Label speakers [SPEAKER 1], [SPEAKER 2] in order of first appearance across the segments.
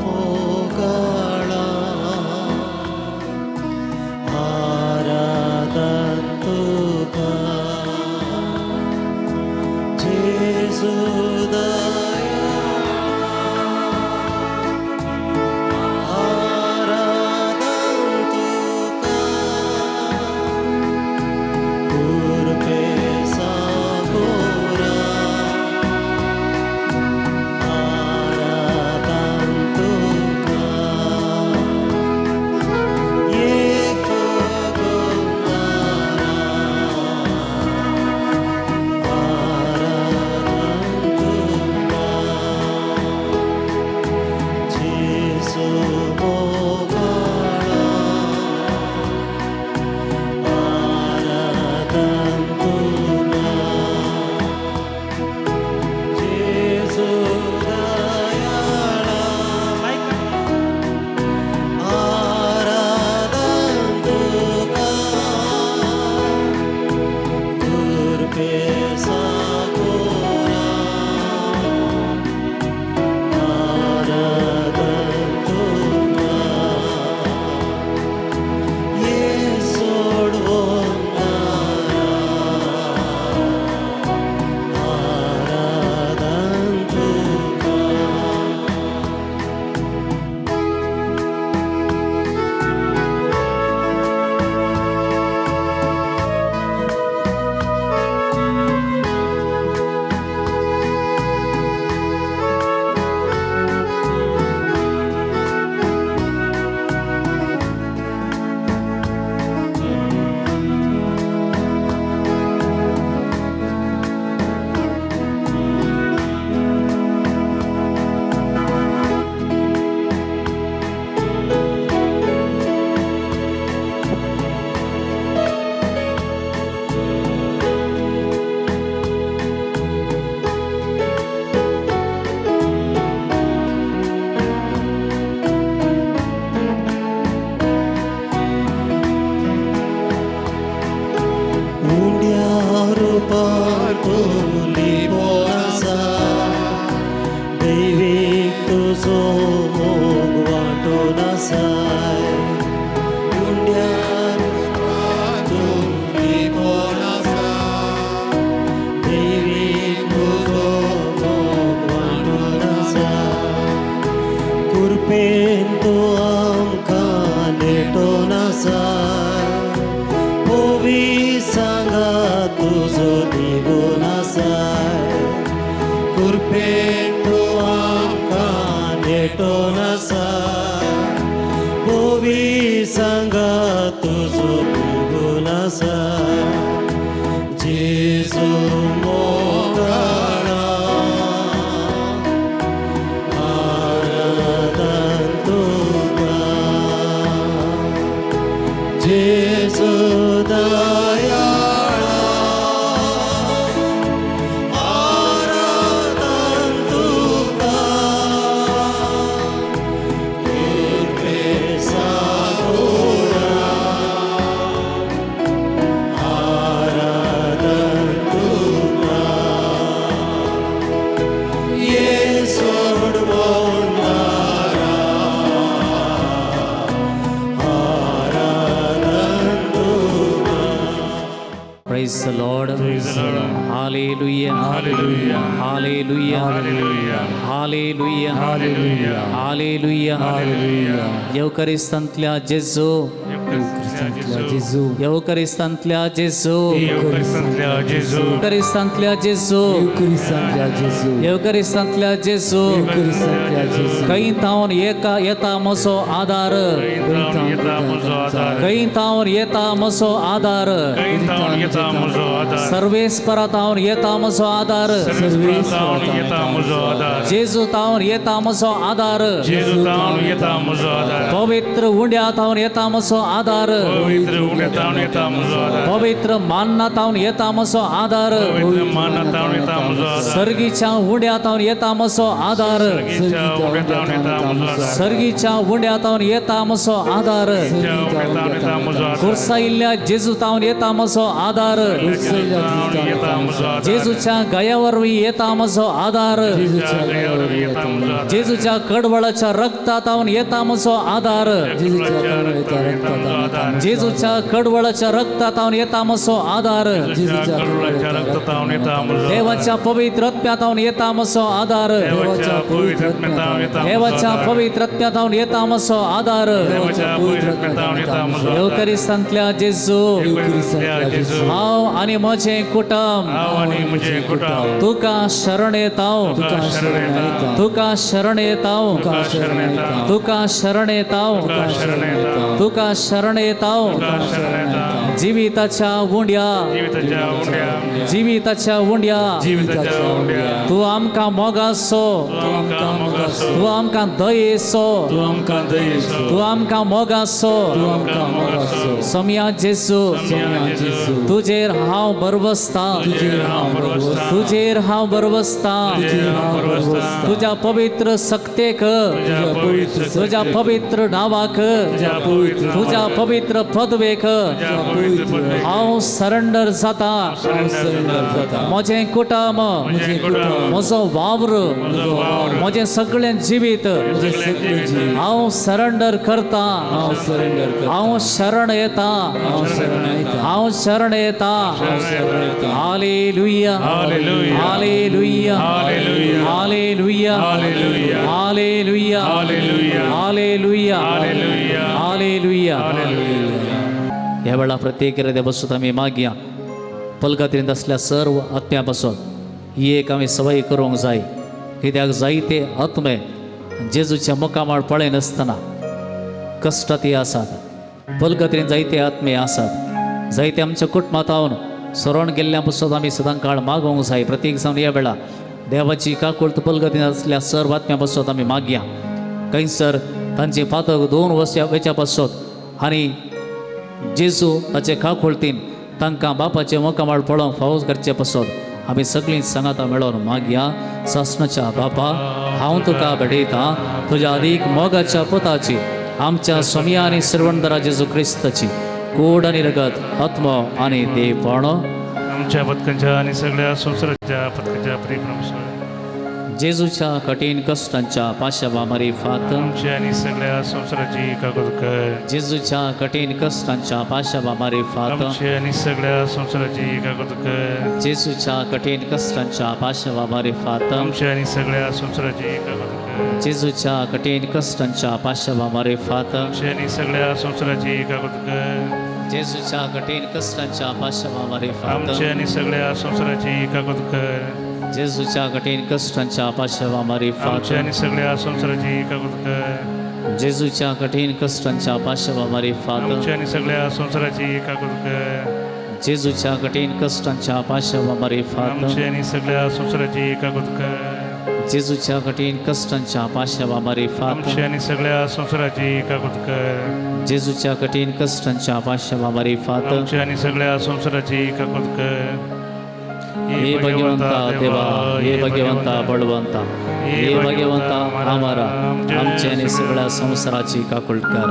[SPEAKER 1] ಮೋಗಳ ಆರಾಧಂತುಕ ಜೇಸು Jesu mogala aradantuka Jesu dayala aradantuka urpe sagura
[SPEAKER 2] Praise the Lord. Praise the Lord. Hallelujah. Hallelujah. Hallelujah. Hallelujah. Hallelujah. Hallelujah. Hallelujah. Eucharistantlia Jesu. Eucharistantlia Jesu. Eucharistantlia Jesu. Eucharistantlia Jesu. Eucharistantlia Jesu. Eucharistantlia Jesu. Eucharistantlia Jesu. Eucharistantlia Jesu. कहीं तावन येता मसो आधार कहीं तावन येता मसो आधार सर्वेश्वर तावन येता मसो आधार जेजू तावन येता मसो आधार पवित्र उंड्या तावन येता मसो आधार आधार
[SPEAKER 3] पवित्र उडतावन येता म्हजो आदार
[SPEAKER 2] पवित्र मान्नतावन येता म्हजो आधार
[SPEAKER 3] पवित्र मानतावन येता म्हजो आदार
[SPEAKER 2] सर्गीच्या उंड्यातावन येता म्हजो आधार
[SPEAKER 3] सर्गीच्या उडतावन येता म्हजो आदार
[SPEAKER 2] सर्गीच्या उंड्यातावन येता म्हजो आधार
[SPEAKER 3] सर्गीच्या उडतावन येता म्हजो आदार
[SPEAKER 2] कुर्साइल्ल्या जेजूतावन येता म्हजो आधार
[SPEAKER 3] उडतावन येता म्हजो आदार
[SPEAKER 2] जेजूच्या गयावरवी येता म्हजो आधार
[SPEAKER 3] गयावर येता म्हजो आदार
[SPEAKER 2] जेजूच्या कडवळाच्या रक्तातावन येता म्हजो आधार जेजूच्या कडवळाच्या रक्तातावन येता म्हजो आधार
[SPEAKER 3] करुणाच्या रक्तातावन येता म्हजो
[SPEAKER 2] देवाच्या पवित्र आत्म्यातावन येता म्हजो आधार
[SPEAKER 3] देवाच्या पवित्र आत्म्यातावन येता
[SPEAKER 2] देवाच्या पवित्र आत्म्यातावन येता म्हजो आधार
[SPEAKER 3] देवाच्या पवित्र आत्म्यातावन येता म्हजो आदार
[SPEAKER 2] येवकरिस्तांतल्या जेजू
[SPEAKER 3] जेजू
[SPEAKER 2] हांव आनी म्हजें कुटुंब
[SPEAKER 3] हांव आनी म्हजें कुटुंब
[SPEAKER 2] तुका शरण येताव
[SPEAKER 3] तुका शरण येता
[SPEAKER 2] तुका शरण येताव
[SPEAKER 3] तुका शरण येता
[SPEAKER 2] तुका शरण येताव
[SPEAKER 3] तुका शरण येता
[SPEAKER 2] तुका शरण येताव
[SPEAKER 3] तुका शरण येता
[SPEAKER 2] जिविताच्या उंड्या
[SPEAKER 3] जीविताच्या उंड्या
[SPEAKER 2] जिविताच्या उंड्या
[SPEAKER 3] जीविताच्या उंड्या
[SPEAKER 2] तू आमकां मोगासो
[SPEAKER 3] तूं आमकां मोगासो
[SPEAKER 2] तू आमकां दयेसो
[SPEAKER 3] तूं आमकां दयेसो
[SPEAKER 2] तू आमकां मोगासो
[SPEAKER 3] तूं आमकां मोगासो
[SPEAKER 2] सोम्या जेजू
[SPEAKER 3] जेजू
[SPEAKER 2] तुजेर हांव बरवसता
[SPEAKER 3] तुजेर हांव बरवसता
[SPEAKER 2] तुजेर हांव बरवसता
[SPEAKER 3] तुजेर हांव बरवसता
[SPEAKER 2] तुज्या पवित्र सक्तेक
[SPEAKER 3] तुज्या पवित्र
[SPEAKER 2] तुज्या पवित्र नावाक
[SPEAKER 3] तुज्या पवित्र
[SPEAKER 2] तुज्या पवित्र पदवेक
[SPEAKER 3] तुज्या पवित्र पदवेक
[SPEAKER 2] हांव सरेंडर जाता
[SPEAKER 3] सरेंडर जाता
[SPEAKER 2] म्हजें कुटुंब
[SPEAKER 3] म्हजें कुटुंब
[SPEAKER 2] म्हजो वावर
[SPEAKER 3] म्हजो वावर
[SPEAKER 2] म्हजें सगळें जिवीत
[SPEAKER 3] सगळें जीव
[SPEAKER 2] हांव सरेंडर करता
[SPEAKER 1] हांव सरेंडर करता
[SPEAKER 2] हांव शरण येता
[SPEAKER 1] हांव शरण येता
[SPEAKER 2] हांव शरण येता
[SPEAKER 1] हांव शरण येता
[SPEAKER 2] हालेलुया
[SPEAKER 3] हालेलुया
[SPEAKER 2] हालेलुया
[SPEAKER 3] हालेलुया
[SPEAKER 2] हालेलुया
[SPEAKER 3] हालेलुया
[SPEAKER 2] हालेलुया
[SPEAKER 3] हालेलुया
[SPEAKER 2] हालेलुया
[SPEAKER 3] हालेलुया
[SPEAKER 2] हालेलुया
[SPEAKER 3] हालेलुया
[SPEAKER 2] ह्या वेळा प्रत्येक हृदय बसून आमी मागया पलकात्रेंत असल्या सर्व आत्म्या पासून ही एक आमी सवय करूंक जाय कित्याक जायते आत्मे जेजूच्या मुखामाळ पळय नासतना कश्टांती आसात पलकात्रेंत जायते आत्मे आसात जायते आमच्या कुटुंबांतावन सरोन गेल्ल्या पासून आमी सदां काळ मागोवंक जाय प्रत्येक जावन ह्या वेळा देवाची काकूळत पलकात्रेंत असल्या सर्व आत्म्या पासून आमी मागया खंयसर तांचे पातक 2 वर्सां पासून आनी जेजू ताचे काकूळतीन तांकां बापाचे मुखामाळ पळोवंक फावो करचे पासून आमी सगळीं सांगाता मेळोन मागया सासणाच्या बापा हांव तुका भेटयतां तुज्या अदीक मोगाच्या पुताची आमच्या स्वामी आनी सर्वंदरा जेजू क्रिस्ताची कूड आनी रगत आत्मो आनी देवपणो
[SPEAKER 3] आमच्या पथकांच्या आणि सगळ्या संवसाराच्या पथकाच्या प्रेम
[SPEAKER 2] जेजूच्या कठीण कश्टांच्या पाशवा मारिफात
[SPEAKER 3] आमच्या आणि सगळ्या संवसाराची कागद कर
[SPEAKER 2] जेजूच्या कठीण कश्टांच्या पाशवा मारिफात
[SPEAKER 3] आमच्या आणि सगळ्या संवसाराची कागद कर
[SPEAKER 2] जेजूच्या कठीण कश्टांच्या पाशवा मारिफात
[SPEAKER 3] आमच्या आणि सगळ्या संवसाराची कागद कर
[SPEAKER 2] जेजूच्या कठीण कश्टांच्या पाशवा मारिफात
[SPEAKER 3] आमच्या आणि सगळ्या संवसाराची कागद कर
[SPEAKER 2] जेजूच्या कठीण कश्टांच्या पाशवा मारिफात
[SPEAKER 3] आमच्या आणि सगळ्या संवसाराची कागद कर
[SPEAKER 2] जेजूच्या कठीण कश्टांच्या पाशवा मारिफात
[SPEAKER 3] आमच्या आणि सगळ्या संवसाराची कागद कर
[SPEAKER 2] जेजूच्या कठीण कश्टांच्या पाशवा मारिफात
[SPEAKER 3] आमच्या आणि सगळ्या संवसाराची कागद कर
[SPEAKER 2] जेजूच्या कठीण कश्टांच्या पाशवा मारिफात
[SPEAKER 3] आमच्या आणि सगळ्या संवसाराची कागद कर
[SPEAKER 2] जेजूच्या कठीण कश्टांच्या पाशवा मारिफात
[SPEAKER 3] आमच्या आणि सगळ्या संवसाराची कागद कर
[SPEAKER 2] जेजूच्या कठीण कश्टांच्या पाशवा मारिफात
[SPEAKER 3] आमच्या आणि सगळ्या संवसाराची कागद कर
[SPEAKER 2] हे भगवंता देवा हे भगवंता बळवंता हे भगवंता आमारा आमचे आणि सगळ्या संसाराची काकूळट कर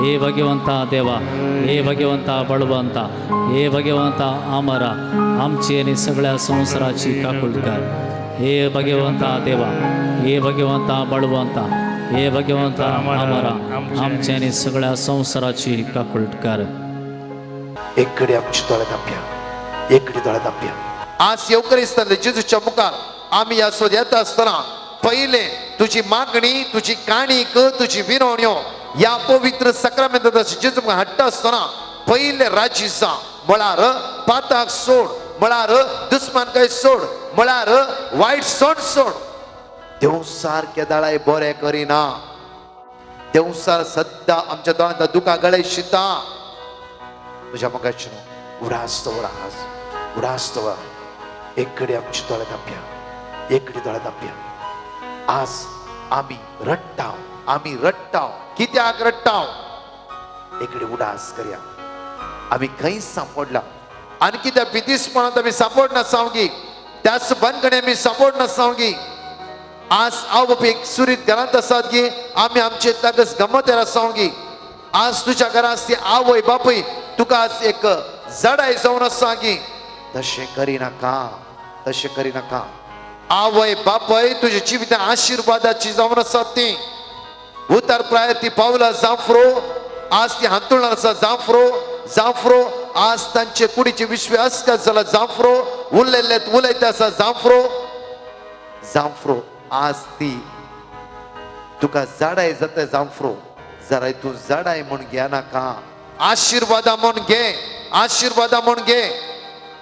[SPEAKER 2] हे भगवंता देवा हे भगवंता बळवंता हे भगवंता आमारा आमची आणि सगळ्या संसाराची काकूळट कर हे भगवंता देवा हे भगवंता बळवंता हे भगवंता आमारा आमचे आणि सगळ्या संसाराची काकूळट कर
[SPEAKER 4] एकडे आमची दोळ्यात दाप्या एकडे दोळ्यात दाप्या आज येवकरिस्तांतल्या जेजूच्या मुखार आम्ही या सोद येता असताना पहिले तुझी मागणी तुझी काणीक तुझी विनवण्यो या पवित्र सक्रामेंतांत जेजू मुखार हाडटा असताना पहिले राजी जा म्हळ्यार पाताक सोड म्हळ्यार दुस्मानकाय सोड म्हळ्यार वायट सोड सोड देव सारके दाळाय बरे करिना देव सार सद्दां आमच्या दोळ्यांत दुखा गळे शिता तुझ्या मुखाची उडास उडास एकडे आमची दोळ्यात दाप्या एकडे दोळ्यात दाप्या आज आम्ही रडटाव कित्याक रडटाव इकडे उडास करूया आम्ही खंयच सापडला आणखी त्या भीतीसपणात आम्ही सापडना सांगी त्याच बंदकडे आम्ही सापडना सांगी आज आव बाप एक सुरीत घरात असतात की आम्ही आमचे तगस गमत सांगी आज तुझ्या घरात ती आवय बापय तुका आज एक जडाय जाऊन सांगी तसे करी नका तसे करी नका आवय बापय तुझ्या जीवित आशीर्वादाची जाऊन असतात ती उतर प्राय ती पावला जाफरो आज ती हांतुळणार असा जाफरो आज त्यांचे कुडीचे विश्वास का झाला जाफरो उरलेलेत उलयते असा जाफरो आज ती तुका झाडाय जात जाफरो जरा तू झाडाय म्हणून घ्या नाका आशीर्वादा म्हणून घे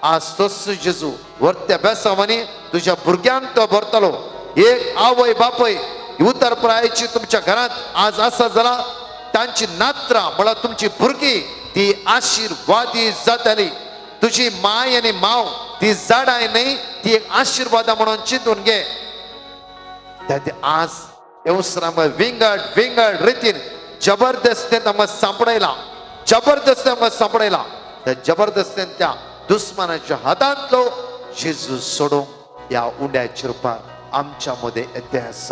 [SPEAKER 4] आज तोच जेजू वरत्या बेसावानी तुझ्या भुरग्यांक तो भरतलो एक आवय बापय उतर प्रायाची तुमच्या घरात आज असा झाला त्यांची नात्रा मला तुमची भुरगी ती आशीर्वादी जातली तुझी माय आणि माव ती झाडाय नाही ती एक आशीर्वादा म्हणून चिंतून घे आज एवसराम विंगड रीतीन जबरदस्तीन सापडायला त्या जबरदस्तीन त्या दुश्मनाच्या हातांतलो जेजू सोडून या उंड्याच्या रूपात आमच्या मध्ये इतिहास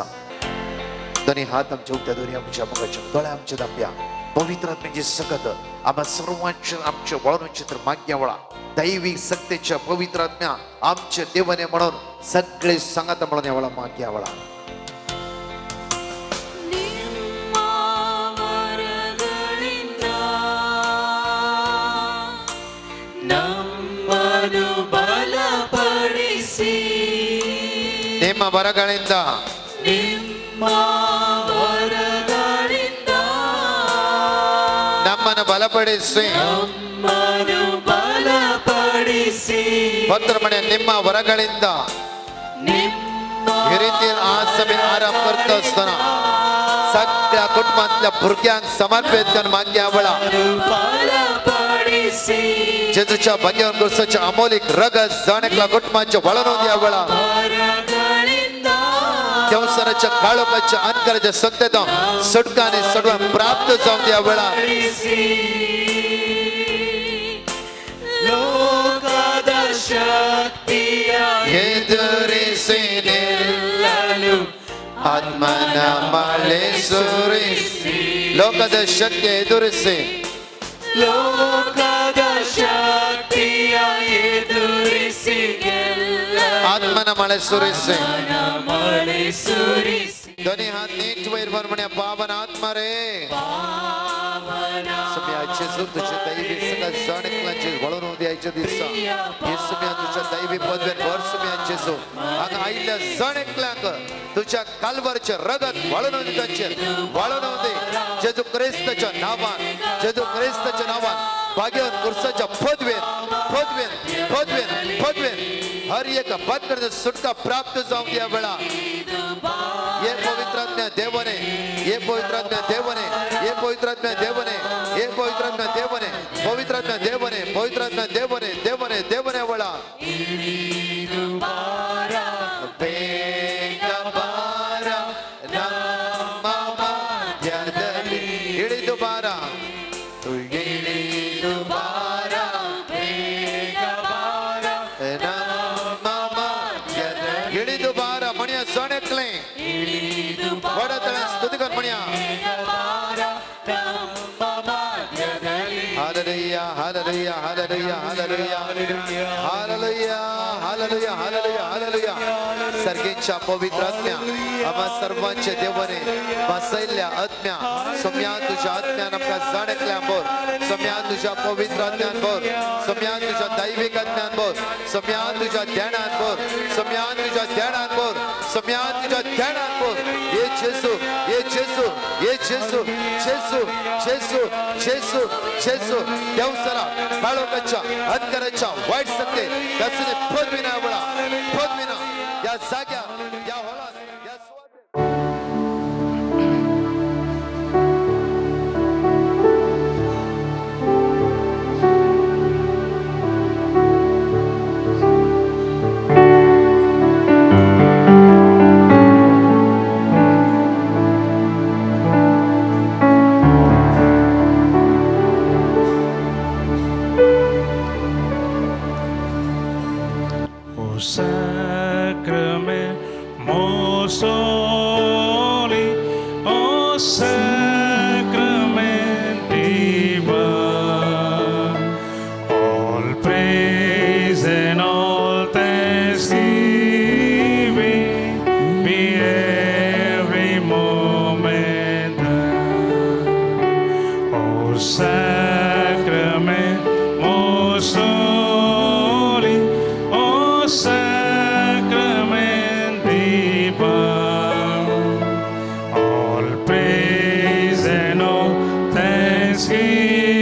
[SPEAKER 4] दोन्ही हात आमच्या उद्या दोन्ही आमच्या मुखाच्या दोळ्या आमच्या दाप्या पवित्र आत्म्याची सकत आम्हा सर्वांच्या आमच्या वळण चित्र माग्या वळा दैवी सत्तेच्या पवित्र आत्म्या आमच्या देवाने म्हणून सगळे सांगत म्हणून यावळा माग्या वळा ನಿಮ್ಮ ಬರಗಳಿಂದ ನಮ್ಮನ್ನು ಬಲಪಡಿಸಿ ಪತ್ರ ಮನೆ ನಿಮ್ಮ ವರಗಳಿಂದ ही रीती आज सभे आराम करत असताना सगळ्या कुटुंबातल्या भुरग्यांक समर्पित करून मागे आवळा जेजूच्या भाग्यावर गुरुसाच्या अमोलिक रगत जाणेकला कुटुंबाच्या वळणून यावळा देवसराच्या काळोखाच्या अंतराच्या सत्यता सुटकाने सडवा प्राप्त जाऊन यावळा ಆತ್ಮನ ಮಳೆ ಸುರಿಸಿ ಲೋಕದ ಶಕ್ತಿ ಎದುರಿಸಿ ಆತ್ಮನ ಮಳೆ ಸುರಿಸಿ ಧ್ವನಿ हात नीट वैर म्हणे पावन आत्मा रे समयाचे तुझ्या दैवी सगळ्या जाणीकलांचे वळून द्यायच्या दिवसा हे समया तुझ्या दैवी पदवेन वर समयाचे सो आग आईल्या जाणीकलांक तुझ्या कालवरचे रगत वळून दे जेजू ख्रिस्ताच्या नावान भाग्यवान पुरुषाच्या पदवेन हर एक बंधन सुटका प्राप्त जाऊन द्या वेळा ये पवित्रात्म्या देवने ये पवित्रात्म्या देवने ये पवित्रात्म्या देवने ये पवित्रात्म्या देवने पवित्रात्म्या देवने पवित्रात्म्या देवने देवने देवने वेळा बेगबारा नामा मध्यदली इळिದು ಬಾರ तू इळिದು ಬಾರ बेगबारा नामा मध्यदली इळिದು ಬಾರ ಮಣಿಯ ಸೊಣೆಕ್ಲೆ वडतळे स्तुतिकर मणिया हालेलुया हालेलुया हालेलुया हालेलुया हालेलुया हालेलुया हालेलुया हालेलुया सर्गेच्या पवित्र आत्म्या आम्हा सर्वांचे देवाने बसैल्या आत्म्या सम्या तुझ्या आत्म्यान आमका जाणेकल्यांबोर सम्या तुझ्या पवित्र आत्म्यांबोर सम्या तुझ्या दैविक आत्म्यांबोर सम्या तुझ्या ध्यानांबोर सम्या तुझ्या ध्यानांबोर सम्या तुझ्या ध्यानांबोर ये येशू ये येशू ये येशू येशू येशू येशू येशू देवसरा काळोखाच्या अंधकाराच्या वाईट सत्ते त्यासने पदविना वळा पदविना या जाग्या या हॉलात या
[SPEAKER 3] sacrament most holy, O sacrament divine, all praise and all thanksgiving